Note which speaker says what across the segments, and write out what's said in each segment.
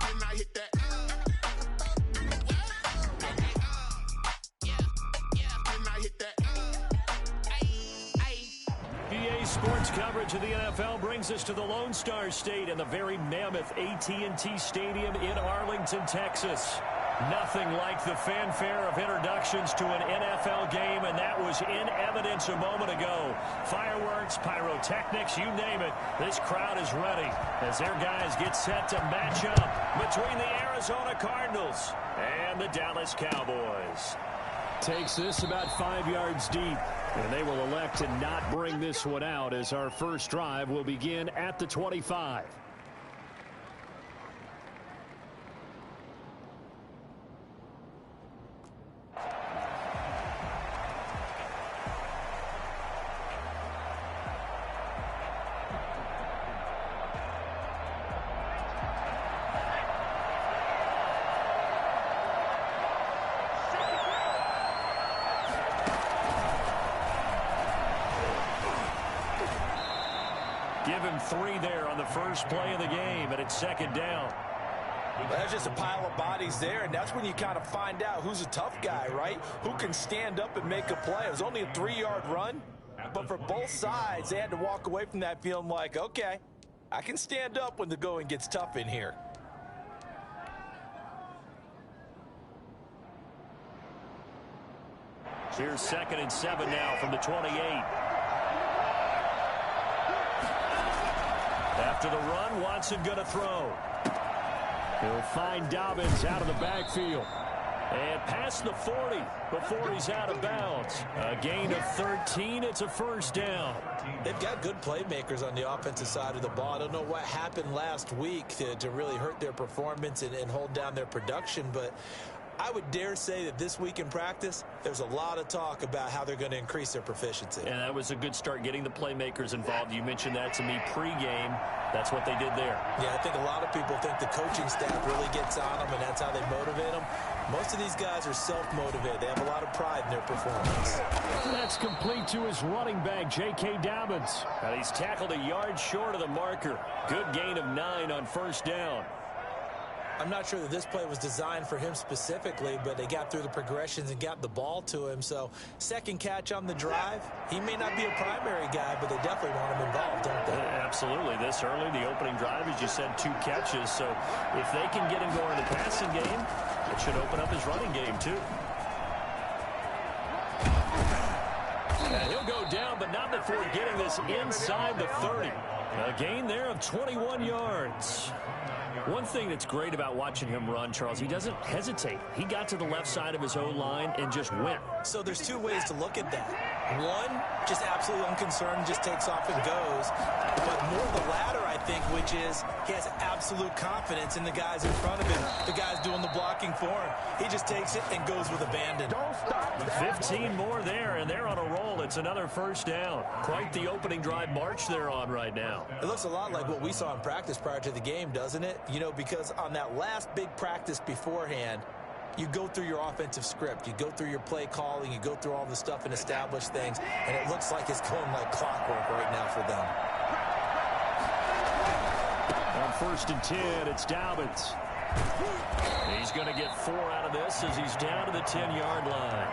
Speaker 1: Then I hit that.
Speaker 2: EA Sports coverage of the NFL brings us to the Lone Star State and the very mammoth AT&T Stadium in Arlington, Texas. Nothing like the fanfare of introductions to an NFL game, and that was in evidence a moment ago. Fireworks, pyrotechnics, you name it. This crowd is ready as their guys get set to match up between the Arizona Cardinals and the Dallas Cowboys. Takes this about 5 yards deep, and they will elect to not bring this one out as our first drive will begin at the 25. Give him 3 there on the first play of the game, and it's second down.
Speaker 3: Well, there's just a pile of bodies there, and that's when you kind of find out who's a tough guy, right? Who can stand up and make a play. It was only a 3-yard run, but for both sides, they had to walk away from that feeling like, okay, I can stand up when the going gets tough in here.
Speaker 2: Here's 2nd and 7 now from the 28. After the run, Watson going to throw. He'll find Dobbins out of the backfield. And past the 40 before he's out of bounds. A gain of 13. It's a first down.
Speaker 3: They've got good playmakers on the offensive side of the ball. I don't know what happened last week to really hurt their performance and hold down their production, but I would dare say that this week in practice, there's a lot of talk about how they're going to increase their proficiency.
Speaker 2: And that was a good start, getting the playmakers involved. You mentioned that to me pregame. That's what they did there.
Speaker 3: Yeah, I think a lot of people think the coaching staff really gets on them, and that's how they motivate them. Most of these guys are self-motivated. They have a lot of pride in their performance.
Speaker 2: That's complete to his running back, J.K. Dobbins. And he's tackled a yard short of the marker. Good gain of 9 on first down.
Speaker 3: I'm not sure that this play was designed for him specifically, but they got through the progressions and got the ball to him. So, second catch on the drive. He may not be a primary guy, but they definitely want him involved, don't they?
Speaker 2: Absolutely. This early, the opening drive, as you said, 2 catches. So, if they can get him going in the passing game, it should open up his running game, too. And he'll go down, but not before getting this inside the 30. A gain there of 21 yards. One thing that's great about watching him run, Charles, he doesn't hesitate. He got to the left side of his O-line and just went.
Speaker 3: So there's 2 ways to look at that. One, just absolutely unconcerned, just takes off and goes. But more the latter, I think, which is he has absolute confidence in the guys in front of him, the guys doing the blocking for him. He just takes it and goes with abandon.
Speaker 1: Don't stop.
Speaker 2: 15 more there, and they're on a roll. It's another first down. Quite the opening drive march they're on right now.
Speaker 3: It looks a lot like what we saw in practice prior to the game, doesn't it? You know, because on that last big practice beforehand, you go through your offensive script, you go through your play calling, you go through all the stuff and establish things, and it looks like it's going like clockwork right now for them.
Speaker 2: On 1st and 10, it's Dobbins. He's going to get 4 out of this as he's down to the 10-yard line.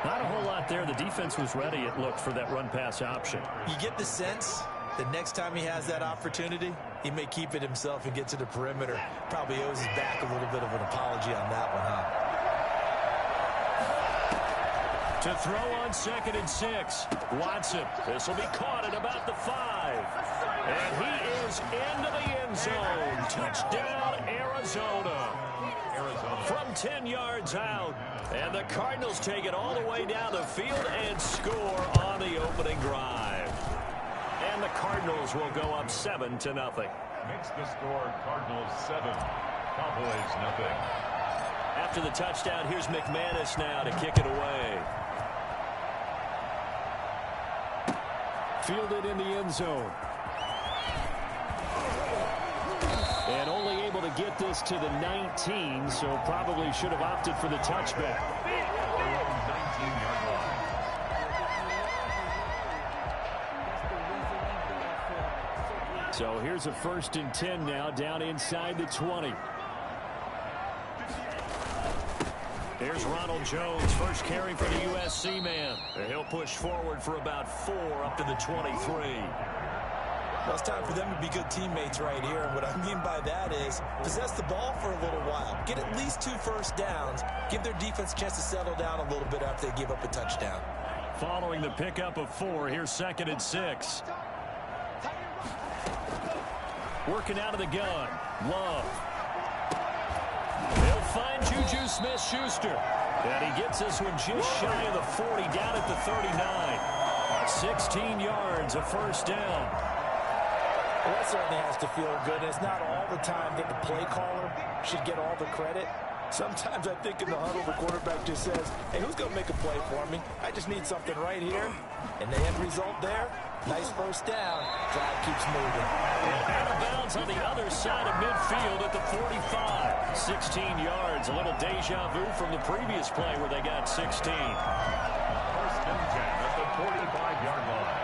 Speaker 2: Not a whole lot there. The defense was ready, it looked, for that run-pass option.
Speaker 3: You get the sense that next time he has that opportunity, he may keep it himself and get to the perimeter. Probably owes his back a little bit of an apology on that one, huh?
Speaker 2: To throw on 2nd and 6, Watson. This will be caught at about the 5. And he is into the end zone. Touchdown, Arizona. From 10 yards out. And the Cardinals take it all the way down the field and score on the opening drive. And the Cardinals will go up 7-0.
Speaker 4: Makes the score Cardinals 7, Cowboys 0.
Speaker 2: After the touchdown, here's McManus now to kick it away. Fielded in the end zone. And only able to get this to the 19, so probably should have opted for the touchback. So here's a 1st and 10 now, down inside the 20. Here's Ronald Jones, first carry for the USC man. He'll push forward for about 4 up to the 23.
Speaker 3: Well, it's time for them to be good teammates right here. And what I mean by that is possess the ball for a little while. Get at least 2 first downs. Give their defense a chance to settle down a little bit after they give up a touchdown.
Speaker 2: Following the pickup of 4, here's 2nd and 6. Working out of the gun. Love. They'll find Juju Smith-Schuster. And he gets this one just shy of the 40, down at the 39. 16 yards, a 1st down.
Speaker 3: Well, that certainly has to feel good. It's not all the time that the play caller should get all the credit. Sometimes I think in the huddle, the quarterback just says, hey, who's going to make a play for me? I just need something right here. And the end result there, nice 1st down. Drive keeps moving.
Speaker 2: Out of bounds on the other side of midfield at the 45. 16 yards, a little deja vu from the previous play where they got 16.
Speaker 4: 1st and 10 at the 45-yard line.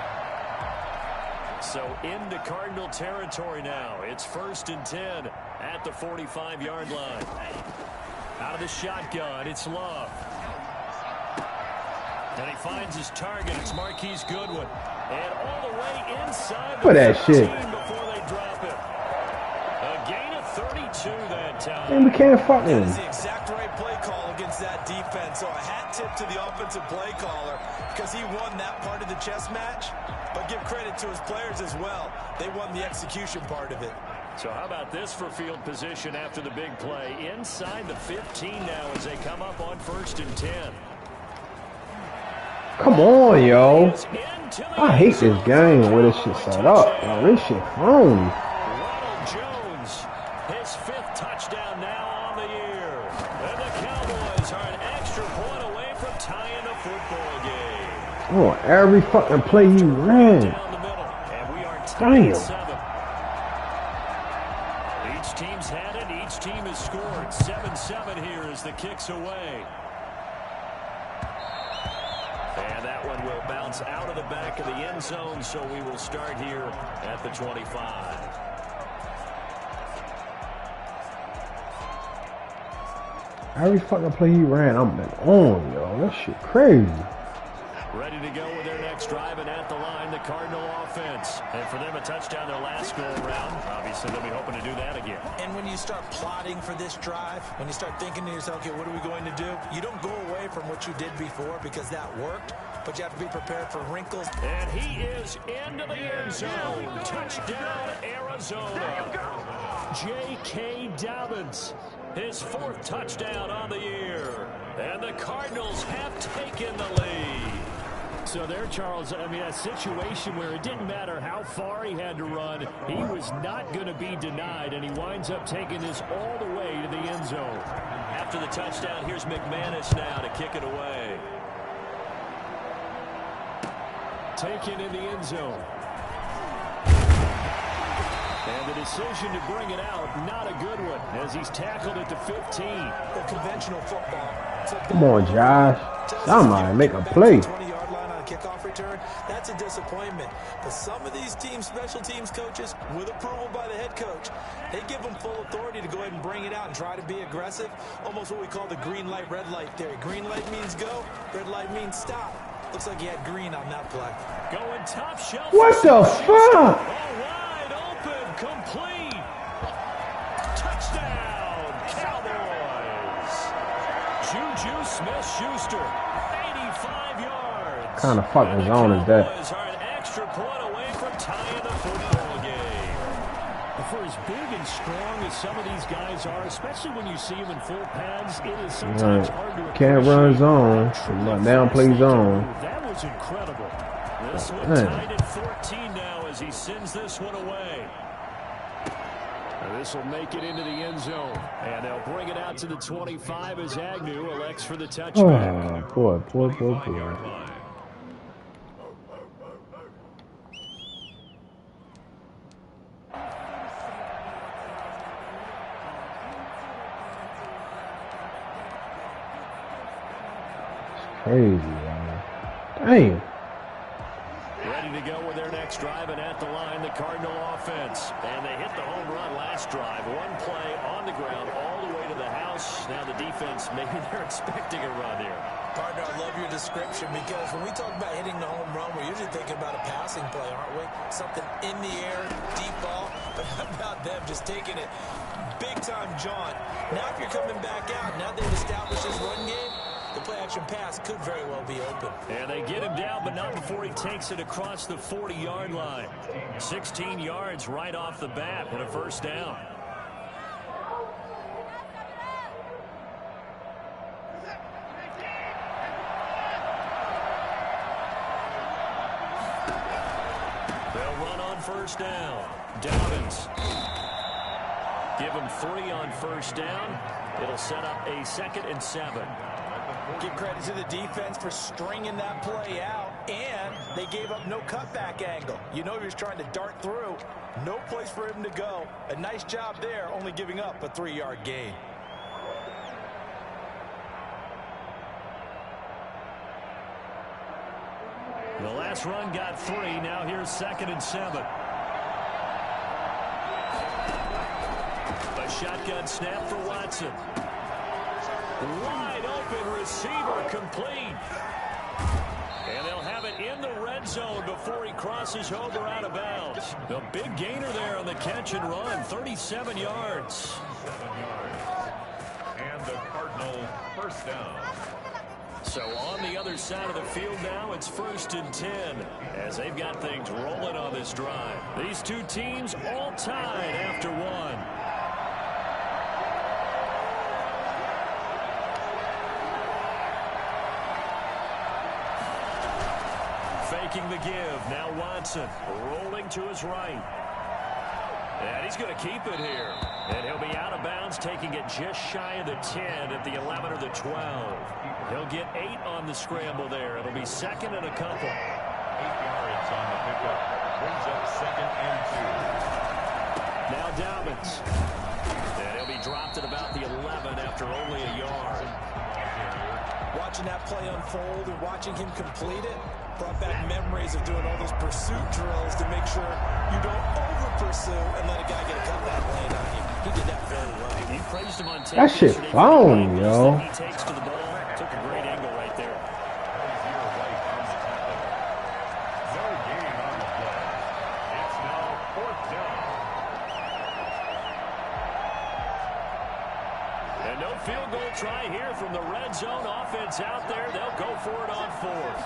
Speaker 2: So into Cardinal territory now. It's 1st and 10 at the 45-yard line. Out of the shotgun, it's Love. And he finds his target. It's Marquise Goodwin. And all the way inside the 15 before they drop it. A gain of 32 that time.
Speaker 1: And we can't fuck him.
Speaker 3: That is the exact right play call against that defense. So a hat tip to the offensive play caller because he won that part of the chess match. But give credit to his players as well. They won the execution part of it.
Speaker 2: So how about this for field position after the big play? Inside the 15 now as they come up on 1st and 10.
Speaker 1: Come on, yo. I hate this game where this shit set up. Yo, this shit phony.
Speaker 2: Ronald Jones, his 5th touchdown now on the year. And the Cowboys are an extra point away from tying the football game.
Speaker 1: Oh, every fucking play he ran.
Speaker 2: Down the middle, and we are tied at 7. Each team's had it. Each team has scored. 7-7 here as the kick's away. And that one will bounce out of the back of the end zone, so we will start here at the 25.
Speaker 1: Every fucking play he ran, I'm been on, yo. That shit crazy.
Speaker 2: Ready to go with their next drive, and at the line, the Cardinal offense. And for them, a touchdown their last go-around. Obviously, they'll be hoping to do that again.
Speaker 3: And when you start plotting for this drive, when you start thinking to yourself, okay, what are we going to do? You don't go away from what you did before because that worked, but you have to be prepared for wrinkles.
Speaker 2: And he is into the end zone. Touchdown, Arizona. J.K. Dobbins, his 4th touchdown on the year. And the Cardinals have taken the lead. So there, Charles, I mean, a situation where it didn't matter how far he had to run, he was not going to be denied, and he winds up taking this all the way to the end zone. After the touchdown, here's McManus now to kick it away. Taken in the end zone. And the decision to bring it out, not a good one, as he's tackled at the 15.
Speaker 3: The conventional football.
Speaker 1: Come on, Josh. Somebody make a play.
Speaker 3: 20-yard line on a kickoff return. That's a disappointment. But some of these teams, special teams coaches, with approval by the head coach, they give them full authority to go ahead and bring it out and try to be aggressive. Almost what we call the green light, red light theory. Green light means go, red light means stop. Looks like he had green on that play.
Speaker 2: Going top shelf.
Speaker 1: What the fuck?
Speaker 2: All wide open, complete. Touchdown, Cowboys. Juju Smith-Schuster, 85 yards.
Speaker 1: What kind of fucking zone is that?
Speaker 2: Cowboys are an extra point away from tying the football game. For as big and strong as some of these guys are, especially when you see them in full pads, it is sometimes hard to
Speaker 1: can't run zone. Downplay zone.
Speaker 2: That was incredible. This one tied at 14 now as he sends this one away. This will make it into the end zone. And they'll bring it out to the 25 as Agnew elects for the touchback.
Speaker 1: Oh, boy. Crazy, man. Damn.
Speaker 2: Ready to go with their next next drive, and at the line, the Cardinal offense. And they hit the home run last drive. One play on the ground all the way to the house. Now the defense, maybe they're expecting a run here.
Speaker 3: Partner, I love your description because when we talk about hitting the home run, we're usually thinking about a passing play, aren't we? Something in the air, deep ball. But how about them just taking it big-time jaunt? Now if you're coming back out, now they've established this run game, the play-action pass could very well be open.
Speaker 2: And they get him down, but not before he takes it across the 40-yard line. 16 yards right off the bat and a first down. They'll run on first down. Dobbins. Give him 3 on first down. It'll set up a 2nd and 7.
Speaker 3: Give credit to the defense for stringing that play out, and they gave up no cutback angle. You know he was trying to dart through. No place for him to go. A nice job there, only giving up a 3-yard gain.
Speaker 2: The last run got 3. Now here's 2nd and 7. A shotgun snap for Watson. Wide open receiver, complete. And they'll have it in the red zone before he crosses over out of bounds. The big gainer there on the catch and run, 37 yards.
Speaker 4: 7 yards. And the Cardinal first down.
Speaker 2: So on the other side of the field now, it's 1st and 10 as they've got things rolling on this drive. These two teams all tied after 1. Faking the give. Now Watson rolling to his right. And he's going to keep it here. And he'll be out of bounds, taking it just shy of the 10 at the 11 or the 12. He'll get 8 on the scramble there. It'll be 2nd and a couple.
Speaker 4: 8 yards on the pickup. Brings up 2nd and 2.
Speaker 2: Now Dobbins. And he'll be dropped at about the 11 after only a yard.
Speaker 3: Watching that play unfold and watching him complete it brought back memories of doing all those pursuit drills to make sure you don't over-pursue and let a guy get a cutback land on you. He did that very well.
Speaker 2: You praised him on tape.
Speaker 1: That shit phone, yo.
Speaker 2: He takes to the ball. Took a great angle right there.
Speaker 4: No gain on the play. It's now 4th down.
Speaker 2: And no field goal try here from the red zone. Offense out there. They'll go for it on 4th.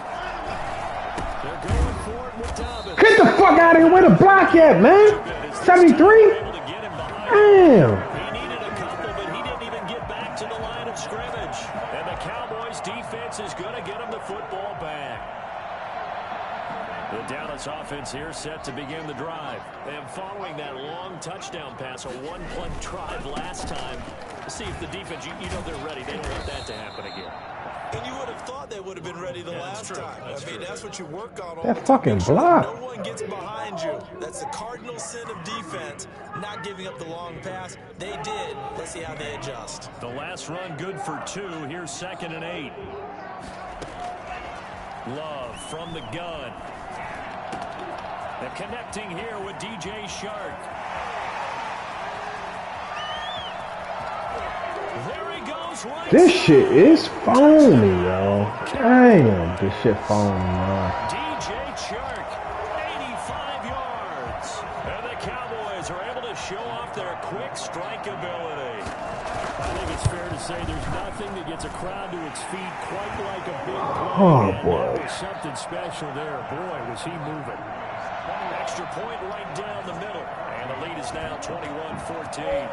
Speaker 2: They're going for it with Dobbins.
Speaker 1: Get the fuck out of here. Where the block at, man? 73? Damn.
Speaker 2: He needed a couple, but he didn't even get back to the line of scrimmage. And the Cowboys defense is going to get him the football back. The Dallas offense here set to begin the drive. And following that long touchdown pass, a 1-play drive last time, see if the defense, you know they're ready. They don't want that to happen again.
Speaker 3: And you would have thought they would have been ready the last time. I mean, that's what you work on all
Speaker 1: That
Speaker 3: the time.
Speaker 1: fucking
Speaker 3: Make sure
Speaker 1: block.
Speaker 3: No one gets behind you. That's the cardinal sin of defense, not giving up the long pass. They did. Let's see how they adjust.
Speaker 2: The last run good for 2. Here's 2nd and 8. Love from the gun. They're connecting here with DJ Shark. There he goes. Right.
Speaker 1: This shit is phony, yo. Damn, this shit phony, man.
Speaker 2: DJ Shark, 85 yards. And the Cowboys are able to show off their quick strike ability. I think it's fair to say there's nothing that gets a crowd to its feet quite like a big play.
Speaker 1: Oh,
Speaker 2: And
Speaker 1: boy.
Speaker 2: that was something special there. Boy, was he moving. Extra point right down the middle. And the lead is now 21-14.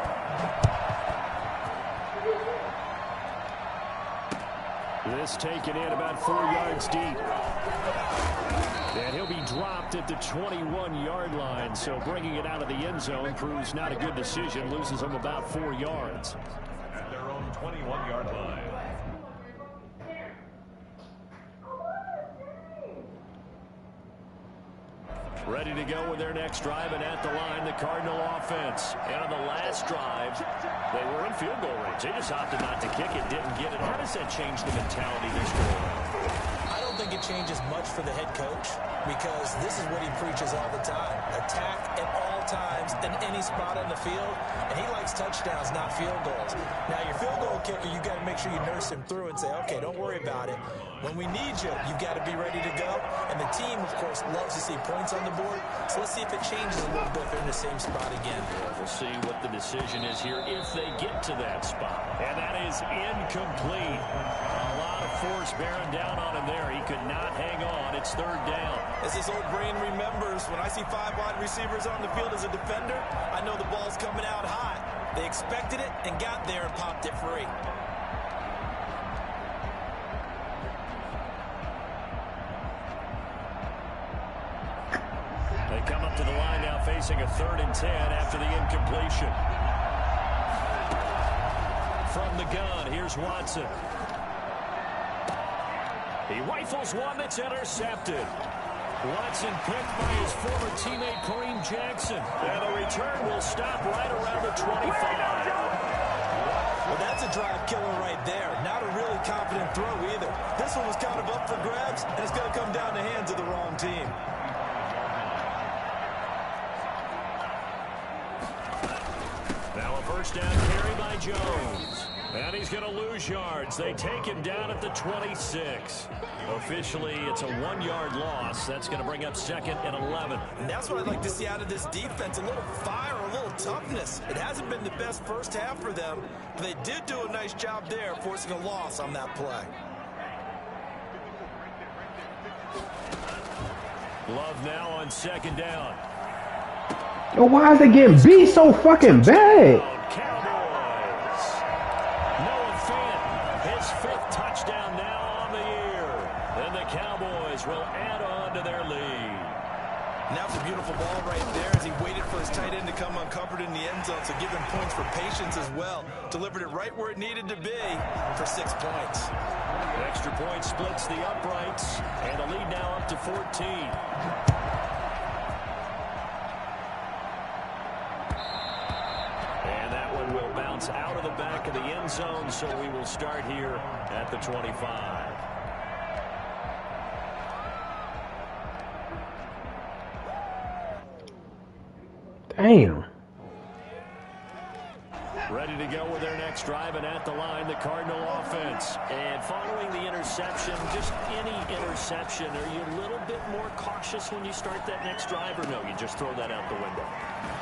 Speaker 2: This taken in about 4 yards deep. And he'll be dropped at the 21-yard line. So bringing it out of the end zone proves not a good decision. Loses him about 4 yards.
Speaker 4: At their own 21-yard line.
Speaker 2: Ready to go with their next drive, and at the line, the Cardinal offense. And on the last drive, they were in field goal range. They just opted not to kick it, didn't get it. How does that change the mentality this go around?
Speaker 3: I don't think it changes much for the head coach because this is what he preaches all the time. Attack at all times in any spot on the field, and he likes touchdowns, not field goals. Now, your field goal kicker, you got to make sure you nurse him through and say, okay, don't worry about it. When we need you, you've got to be ready to go. And the team, of course, loves to see points on the board. So let's see if it changes a little bit if they're in the same spot again.
Speaker 2: We'll see what the decision is here if they get to that spot. And that is incomplete. A lot of force bearing down on him there. He could not hang on. It's third down.
Speaker 3: As his old brain remembers, when I see 5 wide receivers on the field as a defender, I know the ball's coming out hot. They expected it and got there and popped it free.
Speaker 2: They come up to the line now facing a 3rd and 10 after the incompletion. From the gun, here's Watson. He rifles one that's intercepted. Watson picked by his former teammate Kareem Jackson. And the return will stop right around the 25.
Speaker 3: Well, that's a drive killer right there. Not a really confident throw either. This one was kind of up for grabs, and it's going to come down the hands of the wrong team.
Speaker 2: Now a first down carry by Jones. And he's going to lose yards. They take him down at the 26. Officially, it's a 1-yard loss. That's going to bring up 2nd and 11.
Speaker 3: And that's what I'd like to see out of this defense. A little fire, a little toughness. It hasn't been the best first half for them, but they did do a nice job there, forcing a loss on that play.
Speaker 2: Love now on 2nd down.
Speaker 1: Yo, why is they getting beat so fucking bad?
Speaker 2: Cowboys. Noah Fant, his 5th touchdown now on the year. And the Cowboys will add on to their lead.
Speaker 3: Now it's a beautiful ball right there as he waited for his tight end to come uncovered in the end zone, so give him points for patience as well. Delivered it right where it needed to be for 6 points.
Speaker 2: The extra point splits the uprights, and the lead now up to 14. Out of the back of the end zone, so we will start here at the 25.
Speaker 1: Damn.
Speaker 2: Ready to go with their next drive, and at the line, the Cardinal offense. And following the interception, just any interception, are you a little bit more cautious when you start that next drive, or no, you just throw that out the window?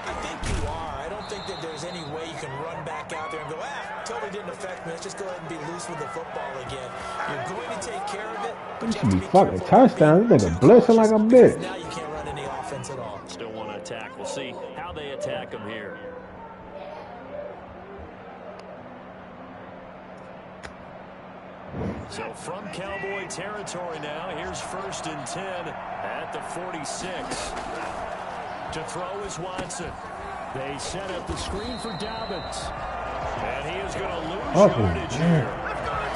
Speaker 3: I think you are. I don't think that there's any way you can run back out there and go, totally didn't affect me. Let's just go ahead and be loose with the football again. You're going to take care of it, but you have to be
Speaker 1: fucking touchdown. This nigga blitzing like a bitch.
Speaker 3: Now you can't run any offense at all.
Speaker 2: Still want to attack. We'll see how they attack them here. So from Cowboy territory now, here's 1st and 10 at the 46. To throw is Watson. They set up the screen for Dobbins. And he is going to lose yardage here.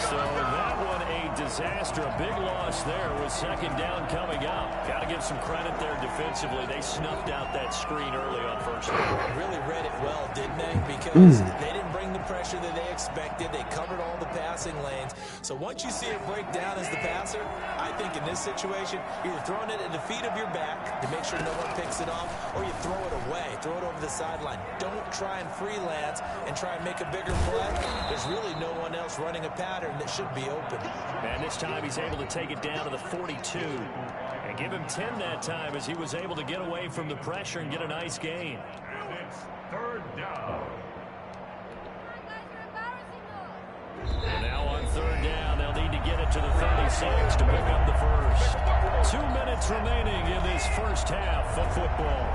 Speaker 2: So that one a disaster. A big loss there with 2nd down coming up. Got to give some credit there defensively. They snuffed out that screen early on 1st down.
Speaker 3: Really read it well, didn't they? Because they didn't bring the pressure that they expected. They covered all the passing lanes. So once you see it break down as the passer, I think in this situation, you're throwing it at the feet of your back to make sure no one picks it off, or you throw it away, throw it over the sideline. Don't try and freelance and try and make a bigger play. There's really no one else running a pattern that should be open.
Speaker 2: And this time he's able to take it down to the 42 and give him 10 that time as he was able to get away from the pressure and get a nice gain.
Speaker 4: And it's 3rd down.
Speaker 2: And now on 3rd down, they'll need to get it to the 36 to pick up the first. 2 minutes remaining in this first half of football.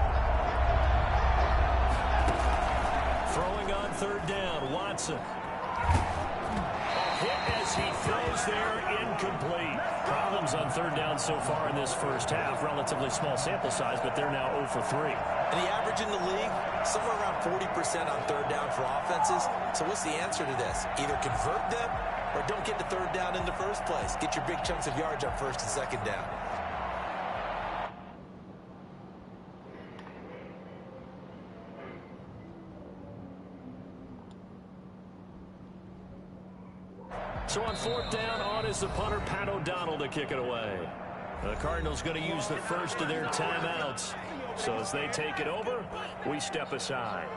Speaker 2: Throwing on 3rd down, Watson. A hit as he throws there, incomplete. Problems on 3rd down so far in this first half. Relatively small sample size, but they're now 0 for 3.
Speaker 3: And the average in the league, somewhere around 40% on 3rd down for offenses. So what's the answer to this? Either convert them or don't get to 3rd down in the first place. Get your big chunks of yards on 1st and 2nd down.
Speaker 2: So on 4th down, on is the punter, Pat O'Donnell, to kick it away. The Cardinals going to use the first of their timeouts. So as they take it over, we step aside.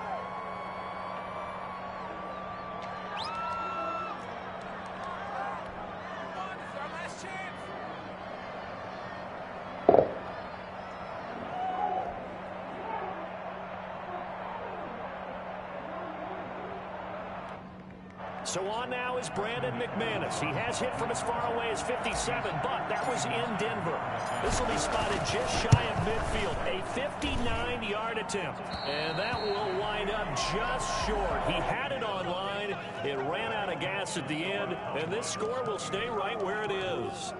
Speaker 2: So on now is Brandon McManus. He has hit from as far away as 57, but that was in Denver. This will be spotted just shy of midfield. A 59-yard attempt. And that will wind up just short. He had it on line. It ran out of gas at the end, and this score will stay right where it is.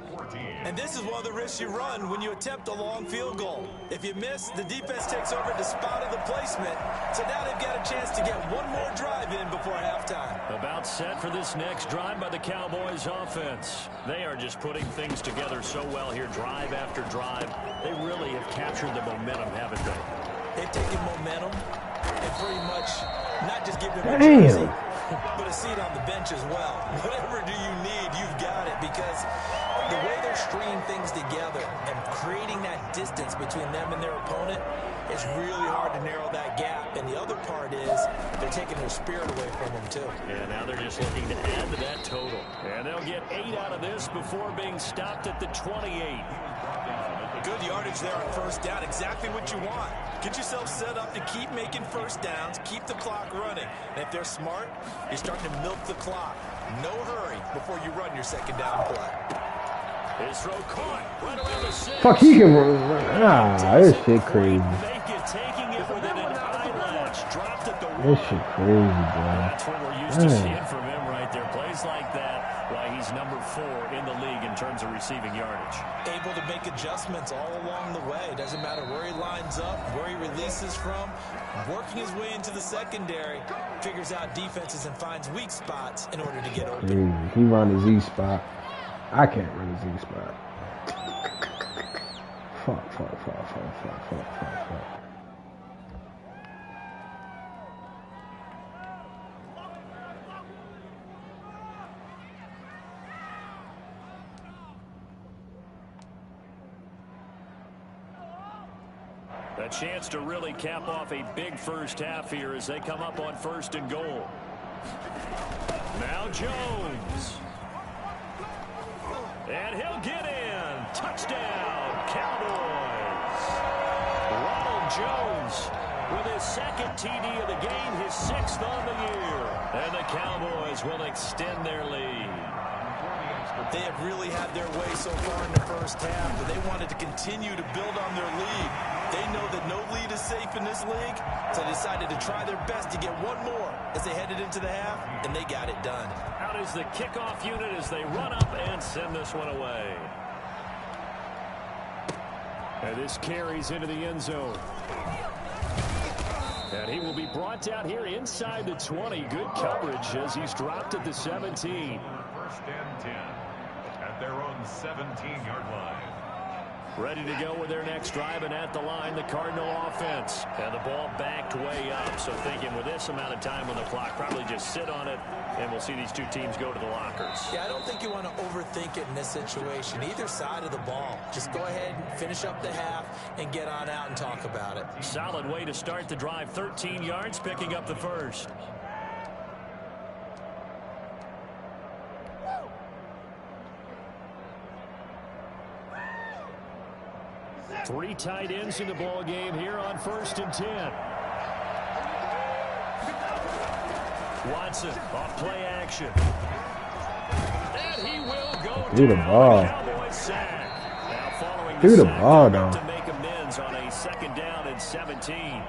Speaker 3: And this is one of the risks you run when you attempt a long field goal. If you miss, the defense takes over the spot of the placement. So now they've got a chance to get one more drive in before halftime.
Speaker 2: About set for this next drive by the Cowboys offense. They are just putting things together so well here, drive after drive. They really have captured the momentum, haven't they?
Speaker 3: They've taken momentum and pretty much not just given them a jersey, but a seat on the bench as well. Whatever do you need, you've got it, because the way they're stringing things together and creating that distance between them and their opponent, it's really hard to narrow that gap. And the other part is they're taking their spirit away from them, too.
Speaker 2: Yeah, now they're just looking to add to that total. And they'll get 8 out of this before being stopped at the 28.
Speaker 3: Good yardage there on 1st down. Exactly what you want. Get yourself set up to keep making 1st downs, keep the clock running. And if they're smart, you're starting to milk the clock. No hurry before you run your 2nd down play.
Speaker 2: His throw caught right around the 6.
Speaker 1: Fuck, he can run. Ah, this shit crazy.
Speaker 2: Taking it within an eyelash. Dropped at the 1.
Speaker 1: This shit crazy, bro.
Speaker 2: That's what we're used to seeing from him right there. Plays like that, why he's number 4 in the league in terms of receiving yardage.
Speaker 3: Able to make adjustments all along the way. Doesn't matter where he lines up, where he releases from. Working his way into the secondary. Figures out defenses and finds weak spots in order to get open.
Speaker 1: Crazy. He run the Z spot. I can't run the Z spot. Fuck.
Speaker 2: A chance to really cap off a big first half here as they come up on 1st and goal. Now Jones. And he'll get in. Touchdown, Cowboys. Ronald Jones with his 2nd TD of the game, his 6th on the year. And the Cowboys will extend their lead.
Speaker 3: They have really had their way so far in the 1st half, but they wanted to continue to build on their lead. They know that no lead is safe in this league, so they decided to try their best to get one more as they headed into the half, and they got it done.
Speaker 2: Out is the kickoff unit as they run up and send this one away. And this carries into the end zone. And he will be brought down here inside the 20. Good coverage as he's dropped at the 17.
Speaker 4: 1st and 10 at their own 17-yard line.
Speaker 2: Ready to go with their next drive, and at the line, the Cardinal offense. And the ball backed way up, so thinking with this amount of time on the clock, probably just sit on it, and we'll see these two teams go to the lockers.
Speaker 3: Yeah, I don't think you want to overthink it in this situation. Either side of the ball. Just go ahead and finish up the half and get on out and talk about it.
Speaker 2: Solid way to start the drive. 13 yards, picking up the 1st. Three tight ends in the ball game here on 1st and 10. Watson off play action. And he will go
Speaker 1: through the ball.
Speaker 2: Cowboys sack. Now following
Speaker 1: Through the
Speaker 2: sack,
Speaker 1: ball,
Speaker 2: they're
Speaker 1: though.
Speaker 2: up to make amends on a 2nd down and 17.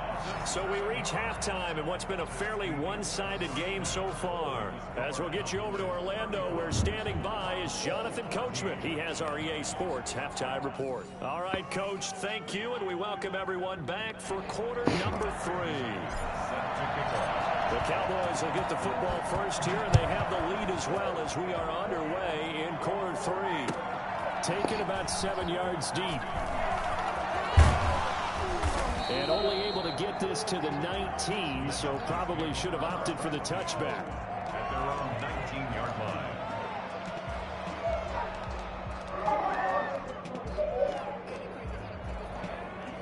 Speaker 2: So we reach halftime in what's been a fairly one-sided game so far. As we'll get you over to Orlando, where standing by is Jonathan Coachman. He has our EA Sports halftime report. All right, Coach, thank you, and we welcome everyone back for quarter number 3. The Cowboys will get the football first here, and they have the lead as well as we are underway in quarter 3. Taken about 7 yards deep. And only able to get this to the 19, so probably should have opted for the touchback.
Speaker 4: At their own 19-yard line.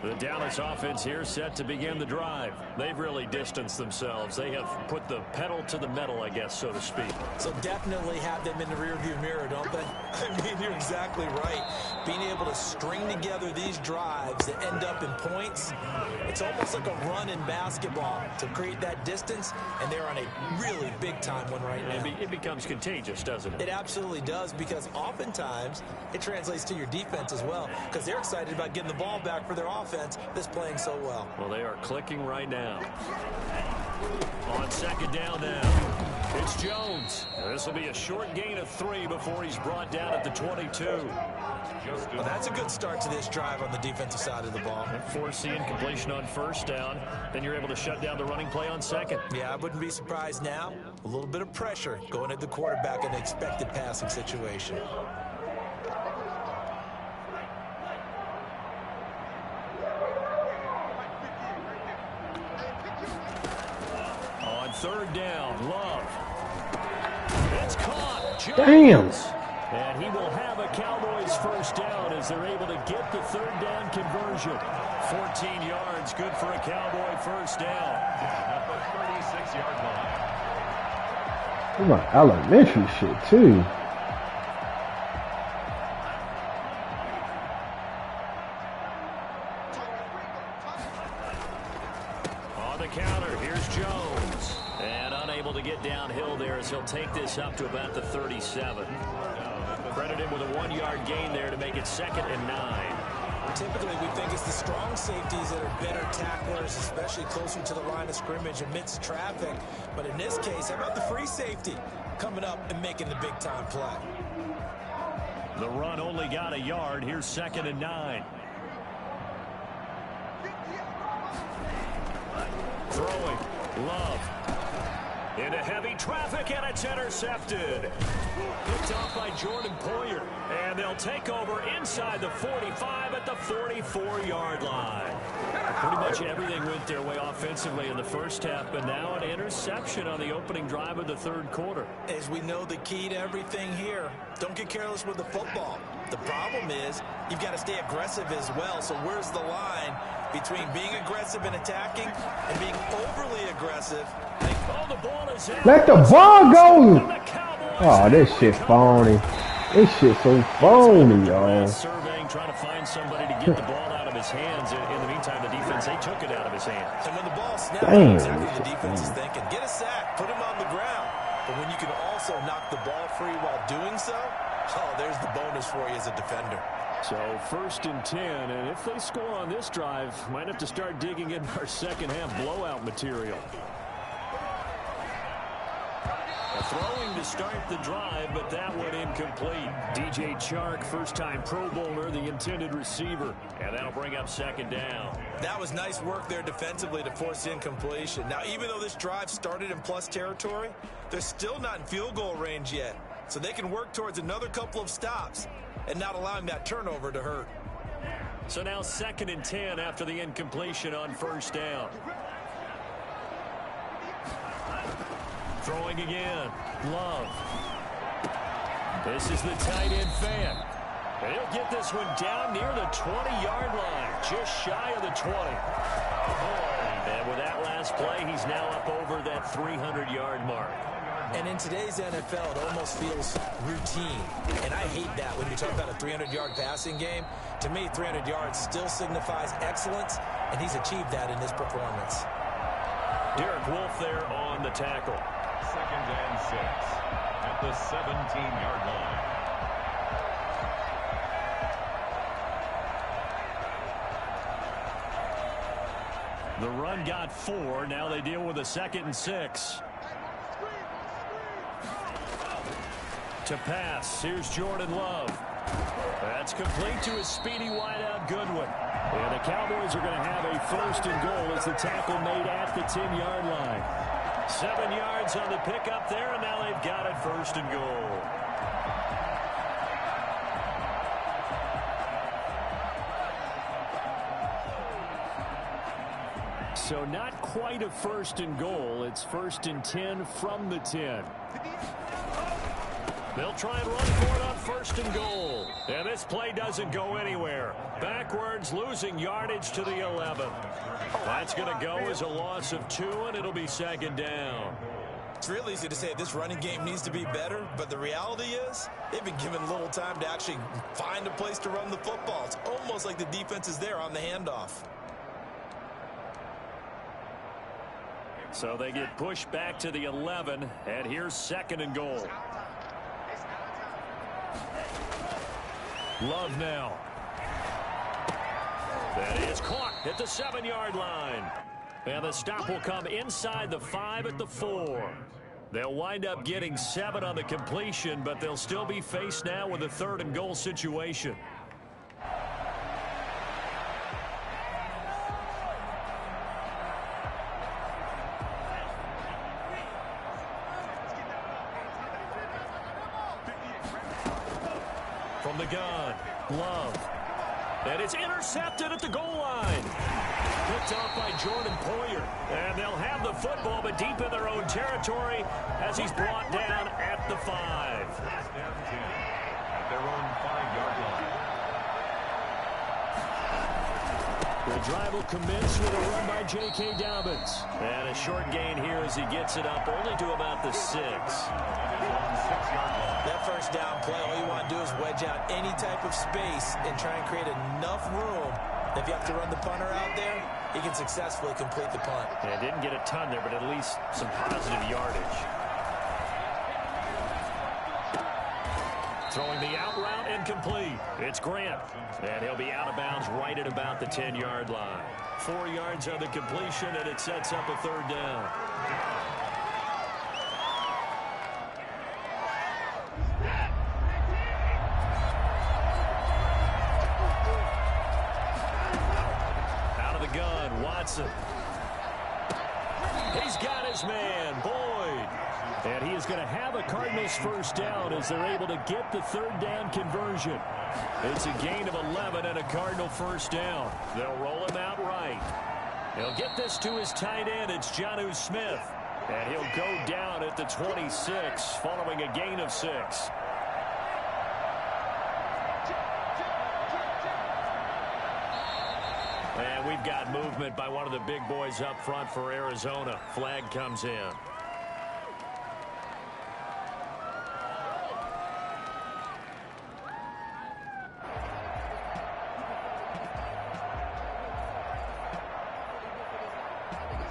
Speaker 2: The Dallas offense here set to begin the drive. They've really distanced themselves. They have put the pedal to the metal, I guess, so to speak.
Speaker 3: So definitely have them in the rearview mirror, don't they? I mean, you're exactly right. Being able to string together these drives that end up in points, it's almost like a run in basketball to create that distance, and they're on a really big-time one right now.
Speaker 2: It becomes contagious, doesn't it?
Speaker 3: It absolutely does, because oftentimes it translates to your defense as well, because they're excited about getting the ball back for their offense that's playing so well.
Speaker 2: Well, they are clicking right now. On second down now, it's Jones. This will be a short gain of 3 before he's brought down at the 22.
Speaker 3: Well, that's a good start to this drive on the defensive side of the ball.
Speaker 2: Force the incompletion on first down. Then you're able to shut down the running play on second.
Speaker 3: Yeah, I wouldn't be surprised now. A little bit of pressure going at the quarterback in an expected passing situation.
Speaker 2: On third down, Love. It's caught. Jones.
Speaker 1: Damn.
Speaker 2: And he will have a Cowboys first down as they're able to get the third down conversion. 14 yards, good for a Cowboy first down.
Speaker 4: At the 36-yard line.
Speaker 1: What about elementary shit, too?
Speaker 2: On the counter, here's Jones. And unable to get downhill there as he'll take this up to about the 37. Credit him with a 1-yard gain there to make it 2nd and 9.
Speaker 3: Typically, we think it's the strong safeties that are better tacklers, especially closer to the line of scrimmage amidst traffic. But in this case, how about the free safety coming up and making the big-time play?
Speaker 2: The run only got a yard. Here's 2nd and 9. Throwing. Love. Into heavy traffic, and it's intercepted. Picked off by Jordan Poyer. And they'll take over inside the 45 at the 44-yard line. Pretty much everything went their way offensively in the first half, but now an interception on the opening drive of the third quarter.
Speaker 3: As we know, the key to everything here, don't get careless with the football. The problem is you've got to stay aggressive as well. So where's the line between being aggressive and attacking and being overly aggressive?
Speaker 2: Oh, the ball is out.
Speaker 1: Let the ball go! Oh, this shit phony. This shit so phony, y'all.
Speaker 2: Surveying, trying to find somebody to get the ball out of his hands. In the meantime, the defense, they took it out of his hands.
Speaker 3: And when the ball snaps, exactly what the defense is thinking. Get a sack, put him on the ground. But when you can also knock the ball free while doing so, oh, there's the bonus for you as a defender.
Speaker 2: So 1st and 10, and if they score on this drive, might have to start digging in our second half blowout material. Throwing to start the drive, but that one incomplete. DJ Chark, first-time Pro Bowler, the intended receiver. And that'll bring up 2nd down.
Speaker 3: That was nice work there defensively to force incompletion. Now, even though this drive started in plus territory, they're still not in field goal range yet. So they can work towards another couple of stops and not allowing that turnover to hurt.
Speaker 2: So now 2nd and 10 after the incompletion on first down. Throwing again. Love. This is the tight end fan. And he'll get this one down near the 20-yard line. Just shy of the 20. And with that last play, he's now up over that 300-yard mark.
Speaker 3: And in today's NFL, it almost feels routine. And I hate that when you talk about a 300-yard passing game. To me, 300 yards still signifies excellence, and he's achieved that in his performance.
Speaker 2: Derek Wolfe there on the tackle.
Speaker 4: 2nd and 6 at the 17-yard line.
Speaker 2: The run got 4. Now they deal with a 2nd and 6. To pass. Here's Jordan Love. That's complete to his speedy wideout Goodwin. And the Cowboys are going to have a 1st and goal as the tackle made at the 10-yard line. 7 yards on the pickup there, and now they've got it 1st and goal. So not quite a 1st and goal. It's 1st and 10 from the 10. They'll try and run for it on 1st and goal. And this play doesn't go anywhere. Backwards, losing yardage to the 11. That's going to go as a loss of 2, and it'll be 2nd down.
Speaker 3: It's real easy to say this running game needs to be better, but the reality is they've been given little time to actually find a place to run the football. It's almost like the defense is there on the handoff.
Speaker 2: So they get pushed back to the 11, and here's 2nd and goal. Love now. That is caught at the 7-yard line. And the stop will come inside the 5 at the 4. They'll wind up getting 7 on the completion, but they'll still be faced now with a 3rd and goal situation. From the gun, Love. And it's intercepted at the goal line. Picked off by Jordan Poyer. And they'll have the football, but deep in their own territory as he's brought down at the 5.
Speaker 4: Last down 10 at their own 5-yard line.
Speaker 2: The drive will commence with a run by J.K. Dobbins. And a short gain here as he gets it up only to about the 6.
Speaker 3: That 1st down play, all you want to do is wedge out any type of space and try and create enough room. If you have to run the punter out there, he can successfully complete the punt.
Speaker 2: Yeah, didn't get a ton there, but at least some positive yardage. Throwing the out route incomplete. It's Grant. And he'll be out of bounds right at about the 10-yard line. 4 yards on the completion, and it sets up a 3rd down. He's got his man, Boyd. And he is going to have a Cardinals 1st down as they're able to get the 3rd down conversion. It's a gain of 11 and a Cardinal 1st down. They'll roll him out right. He'll get this to his tight end. It's Jonnu Smith. And he'll go down at the 26 following a gain of 6. And we've got movement by one of the big boys up front for Arizona. Flag comes in.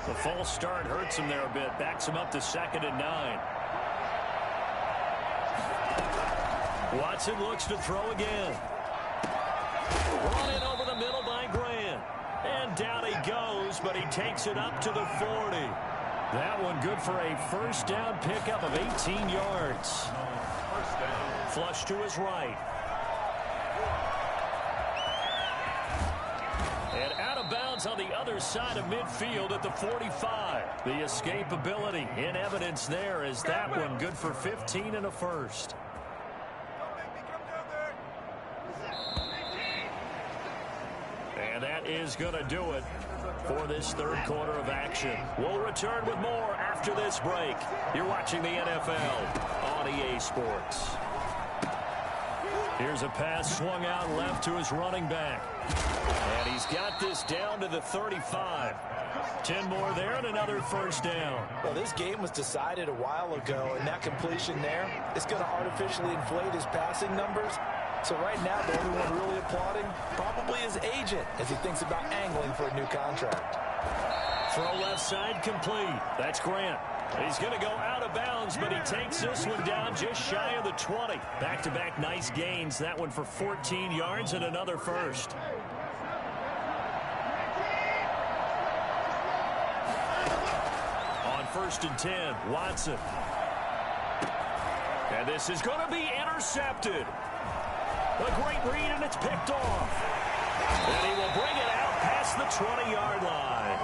Speaker 2: The false start hurts him there a bit. Backs him up to 2nd and 9. Watson looks to throw again. Run in over the middle by Grant. And down he goes, but he takes it up to the 40. That one good for a 1st down pickup of 18 yards.
Speaker 4: 1st down.
Speaker 2: Flush to his right. And out of bounds on the other side of midfield at the 45. The escapability in evidence there is that one good for 15 and a 1st. And that is going to do it for this 3rd quarter of action. We'll return with more after this break. You're watching the NFL on EA Sports. Here's a pass swung out left to his running back. And he's got this down to the 35. 10 more there and another 1st down.
Speaker 3: Well, this game was decided a while ago, and that completion there is going to artificially inflate his passing numbers. So right now, the only one really applauding probably his agent as he thinks about angling for a new contract.
Speaker 2: Throw left side complete. That's Grant. He's going to go out of bounds, but he takes this one down just shy of the 20. Back-to-back nice gains. That one for 14 yards and another 1st. On 1st and 10, Watson. And this is going to be intercepted. A great read, and it's picked off. And he will bring it out past the 20-yard line.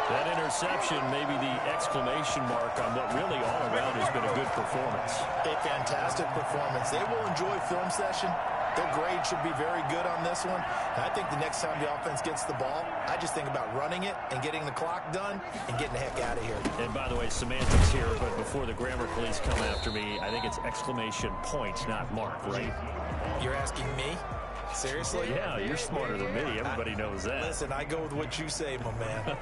Speaker 2: That interception may be the exclamation mark on what really all around has been a good performance.
Speaker 3: A fantastic performance. They will enjoy film session Their grade should be very good on this one. And I think the next time the offense gets the ball, I just think about running it and getting the clock done and getting the heck out of here.
Speaker 2: And by the way, semantics here, but before the grammar police come after me, I think it's exclamation point, not mark, right?
Speaker 3: You're asking me? Seriously?
Speaker 2: Yeah, you're smarter than me. Everybody knows that.
Speaker 3: Listen, I go with what you say, my man.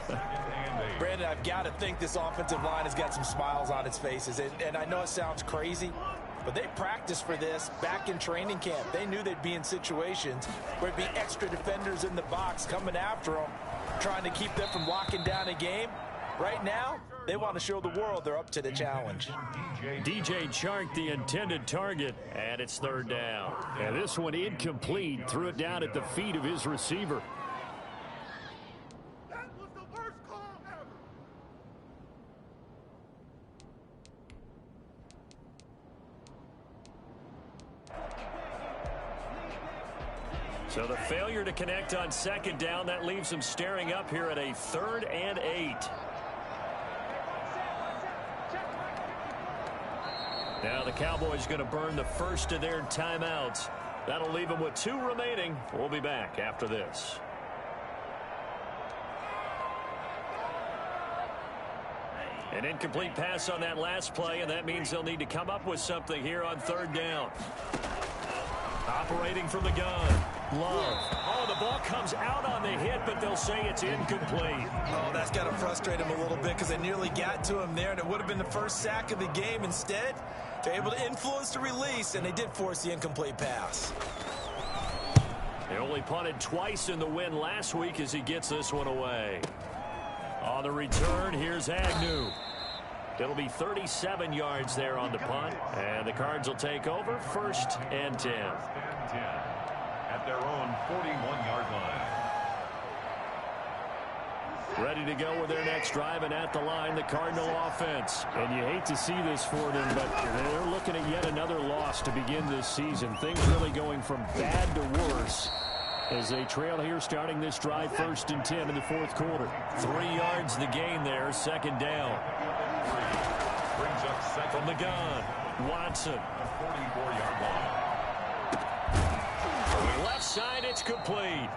Speaker 3: Brandon, I've got to think this offensive line has got some smiles on its faces. And I know it sounds crazy, but they practiced for this back in training camp. They knew they'd be in situations where there'd be extra defenders in the box coming after them, trying to keep them from locking down a game. Right now, they want to show the world they're up to the challenge.
Speaker 2: DJ Chark, the intended target, and it's third down. And this one incomplete. Threw it down at the feet of his receiver.
Speaker 5: That was the worst call ever.
Speaker 2: So the failure to connect on second down, that leaves them staring up here at a 3rd and 8. Now the Cowboys going to burn the first of their timeouts. That'll leave them with 2 remaining. We'll be back after this. An incomplete pass on that last play, and that means they'll need to come up with something here on 3rd down. Operating from the gun. Love. Oh, the ball comes out on the hit, but they'll say it's incomplete.
Speaker 3: Oh, that's got to frustrate him a little bit because they nearly got to him there, and it would have been the first sack of the game. Instead, they're able to influence the release, and they did force the incomplete pass.
Speaker 2: They only punted twice in the win last week as he gets this one away. On the return, here's Agnew. It'll be 37 yards there on the punt, and the Cards will take over 1st and 10.
Speaker 4: At their own 41-yard line.
Speaker 2: Ready to go with their next drive, and at the line, the Cardinal offense. And you hate to see this for them, but they're looking at yet another loss to begin this season. Things really going from bad to worse as they trail here starting this drive 1st and 10 in the 4th quarter. 3 yards the gain there, 2nd down.
Speaker 4: Brings up second.
Speaker 2: From the gun, Watson.
Speaker 4: 44-yard line.
Speaker 2: Left side, it's complete.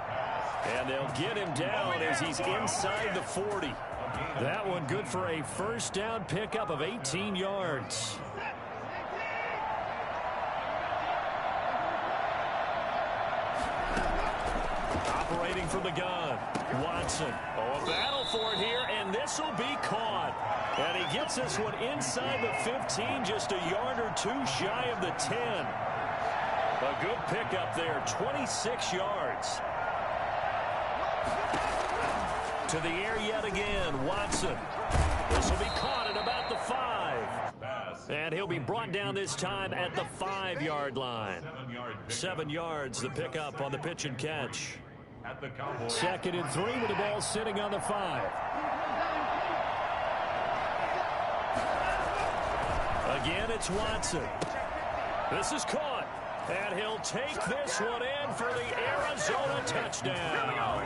Speaker 2: And they'll get him down as he's inside the 40. That one good for a 1st down pickup of 18 yards. Operating from the gun, Watson. Oh, a battle for it here, and this will be caught. And he gets this one inside the 15, just a yard or 2 shy of the 10. A good pickup there, 26 yards. To the air yet again, Watson. This will be caught at about the 5. And he'll be brought down this time at the 5-yard line. 7 yards, the pickup on the pitch and catch. 2nd and 3 with the ball sitting on the 5. Again, it's Watson. This is caught. And he'll take this one in for the Arizona touchdown.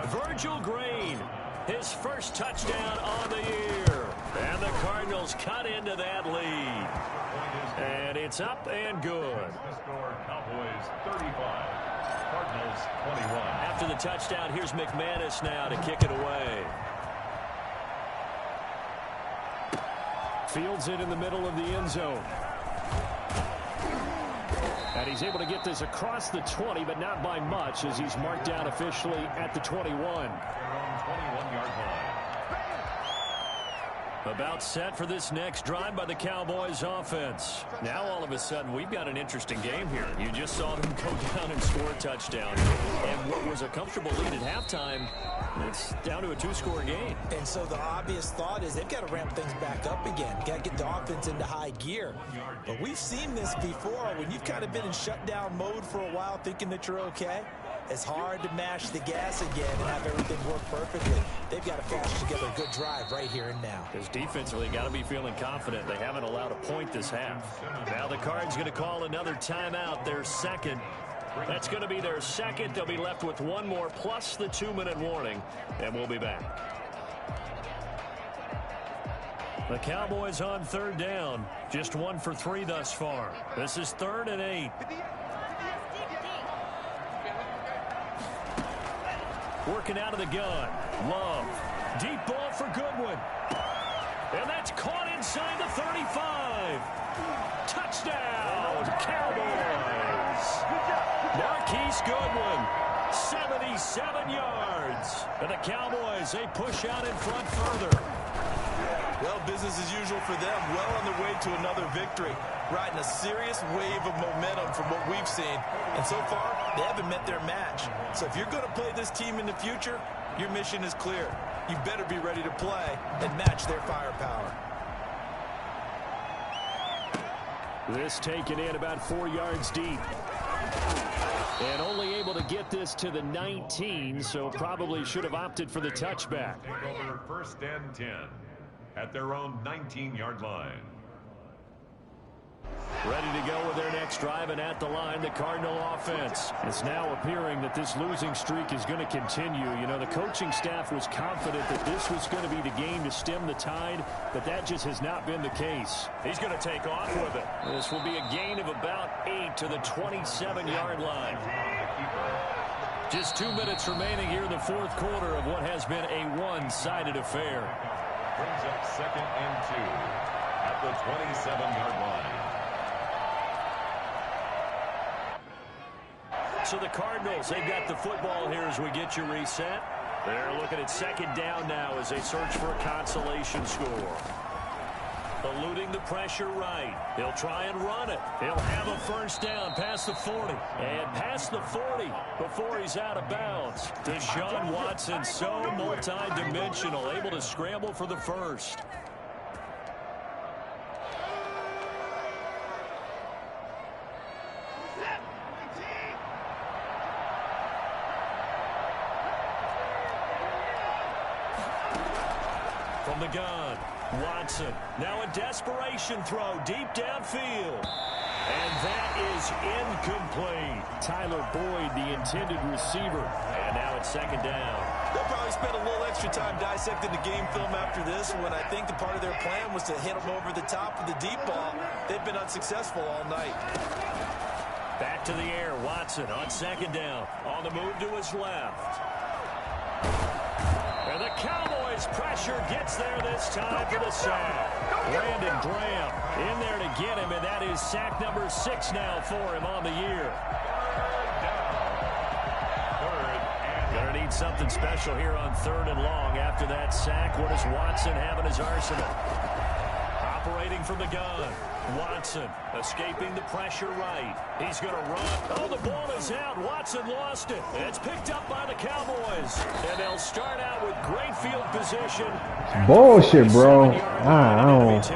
Speaker 2: Virgil Green, his first touchdown on the year. And the Cardinals cut into that lead. And it's up and good.
Speaker 4: Score Cowboys 35, Cardinals 21.
Speaker 2: After the touchdown, here's McManus now to kick it away. Fields it in the middle of the end zone. And he's able to get this across the 20, but not by much, as he's marked down officially at the 21.
Speaker 4: 21-yard line.
Speaker 2: About set for this next drive by the Cowboys offense. Now all of a sudden we've got an interesting game here. You just saw them go down and score a touchdown. And what was a comfortable lead at halftime, it's down to a 2-score game.
Speaker 3: And so the obvious thought is they've got to ramp things back up again. Got to get the offense into high gear. But we've seen this before when you've kind of been in shutdown mode for a while thinking that you're okay. It's hard to mash the gas again and have everything work perfectly. They've got to patch together a good drive right here and now.
Speaker 2: Because defensively, got to be feeling confident. They haven't allowed a point this half. Now the Cards going to call another timeout, their 2nd. That's going to be their 2nd. They'll be left with 1 more plus the 2-minute warning, and we'll be back. The Cowboys on 3rd down. Just 1 for 3 thus far. This is 3rd and 8. Working out of the gun. Love. Deep ball for Goodwin. And that's caught inside the 35. Touchdown, Cowboys. Marquise Goodwin, 77 yards. And the Cowboys, they push out in front further.
Speaker 3: Well, business as usual for them. Well on their way to another victory. Riding a serious wave of momentum from what we've seen. And so far, they haven't met their match. So if you're going to play this team in the future, your mission is clear. You better be ready to play and match their firepower.
Speaker 2: This taken in about 4 yards deep. And only able to get this to the 19, so probably should have opted for the touchback.
Speaker 4: Take over 1st and 10 at their own 19-yard line.
Speaker 2: Ready to go with their next drive, and at the line, the Cardinal offense. It's now appearing that this losing streak is going to continue. You know, the coaching staff was confident that this was going to be the game to stem the tide, but that just has not been the case. He's going to take off with it. This will be a gain of about 8 to the 27-yard line. Just 2 minutes remaining here in the fourth quarter of what has been a one-sided affair.
Speaker 4: Brings up 2nd and 2 at the 27-yard line.
Speaker 2: So the Cardinals, they've got the football here as we get you reset. They're looking at 2nd down now as they search for a consolation score. Eluding the pressure right. They'll try and run it. He'll have a 1st down past the 40. And past the 40 before he's out of bounds. Deshaun Watson, so multi-dimensional, able to scramble for the 1st. From the gun, Watson. Now a desperation throw deep downfield. And that is incomplete. Tyler Boyd, the intended receiver. And now it's 2nd down.
Speaker 3: They'll probably spend a little extra time dissecting the game film after this when I think the part of their plan was to hit them over the top of the deep ball. They've been unsuccessful all night.
Speaker 2: Back to the air, Watson on 2nd down. On the move to his left. And the Cowboys pressure gets there this time for the sack. Brandon Graham in there to get him, and that is sack number 6 now for him on the year. Gonna need something special here on 3rd and long. After that sack, what does Watson have in his arsenal? Operating from the gun. Watson escaping the pressure right. He's going to run. Oh, the ball is out. Watson lost it. It's picked up by the Cowboys. And they'll start out with great field position.
Speaker 1: Bullshit, bro. I don't.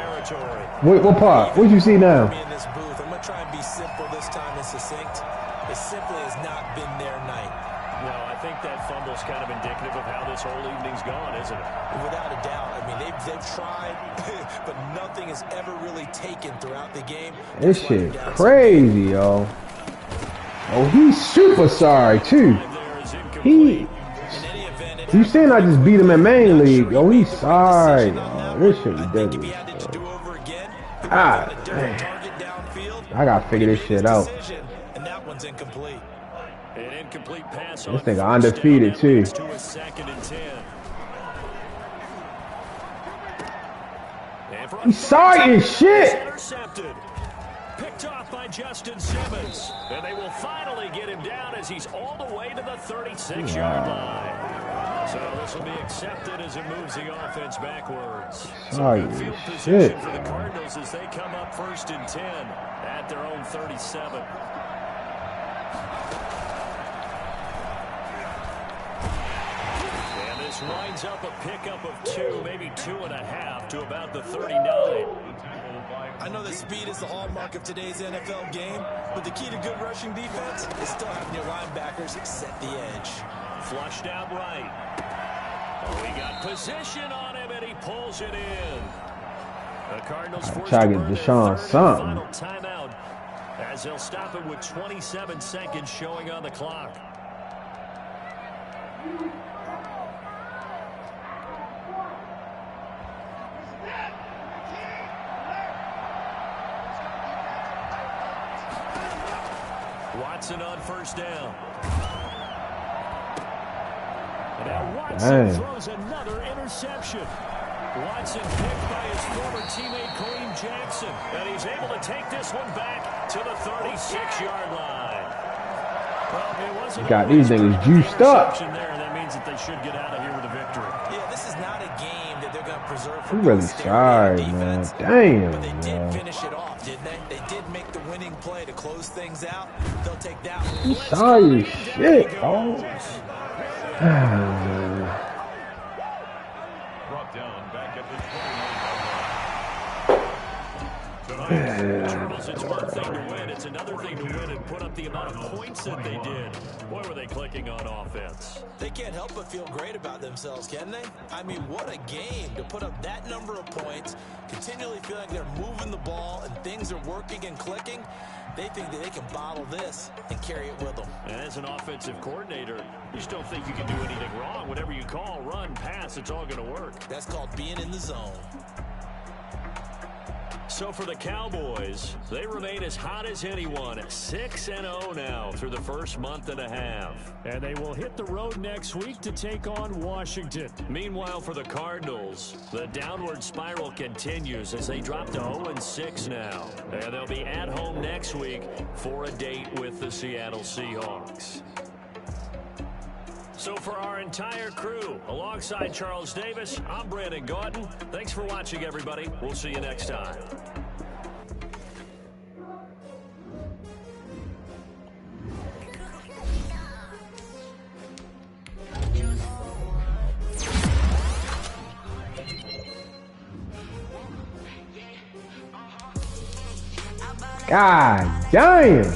Speaker 1: What part? What you see now?
Speaker 3: In this booth, I'm going to try and be simple this time and succinct. It simply has not been their night.
Speaker 2: Well, I think that fumble's kind of indicative of how this whole evening's gone, isn't it?
Speaker 3: Without a doubt. I mean, they've tried, but nothing is ever really taken throughout the game.
Speaker 1: This shit crazy, yo. Oh, he's super sorry, too. You saying I just beat him in main league? Oh, he's sorry. Oh, this shit ridiculous. Ah, man. I gotta figure this shit out.
Speaker 3: And that one's incomplete.
Speaker 2: An incomplete pass.
Speaker 1: This nigga undefeated, too.
Speaker 2: To a 2nd and 10.
Speaker 1: He's sorry as shit.
Speaker 2: Intercepted. Picked off by Justin Simmons. And they will finally get him down as he's all the way to the 36-yard line. So this will be accepted as it moves the offense backwards.
Speaker 1: Sorry
Speaker 2: Good field
Speaker 1: as
Speaker 2: position
Speaker 1: shit.
Speaker 2: for the Cardinals as they come up 1st and 10 at their own 37. Lines up a pickup of 2, maybe 2.5 to about the 39.
Speaker 3: I know that speed is the hallmark of today's NFL game, but the key to good rushing defense is still having your linebackers set the edge.
Speaker 2: Flushed out right. Oh, he got position on him, and he pulls it in. The Cardinals forced
Speaker 1: Try to
Speaker 2: to
Speaker 1: get
Speaker 2: burn
Speaker 1: Deshaun
Speaker 2: their
Speaker 1: something.
Speaker 2: final timeout as they'll stop it with 27 seconds showing on the clock. Watson on 1st down. And now Watson
Speaker 1: Dang.
Speaker 2: throws another interception. Watson picked by his former teammate Kareem Jackson. And he's able to take this one back to the 36-yard line. Well, it wasn't
Speaker 1: Got these niggas juiced up.
Speaker 2: there. That means that they should get out of here with a victory.
Speaker 3: Yeah, this is not a game that they're going to preserve for
Speaker 1: I'm really
Speaker 3: posterity on
Speaker 1: sorry, man.
Speaker 3: defense.
Speaker 1: Damn,
Speaker 3: But they did
Speaker 1: man.
Speaker 3: finish it off, didn't they? They did make the winning play to close things out. They'll take that one.
Speaker 1: I'm sorry as shit, dog.
Speaker 4: Brought down back at the 29.
Speaker 2: Charles, it's one thing to win. It's another thing to win and put up the amount of points that they did. Boy, were they clicking on offense.
Speaker 3: They can't help but feel great about themselves, can they? I mean, what a game to put up that number of points, continually feel like they're moving the ball and things are working and clicking. They think that they can bottle this and carry it with them.
Speaker 2: And as an offensive coordinator, you just don't think you can do anything wrong. Whatever you call, run, pass, it's all going to work.
Speaker 3: That's called being in the zone.
Speaker 2: So for the Cowboys, they remain as hot as anyone at 6-0 now through the first month and a half. And they will hit the road next week to take on Washington. Meanwhile, for the Cardinals, the downward spiral continues as they drop to 0-6 now. And they'll be at home next week for a date with the Seattle Seahawks. So for our entire crew, alongside Charles Davis, I'm Brandon Gaudin. Thanks for watching, everybody. We'll see you next time.
Speaker 1: God damn.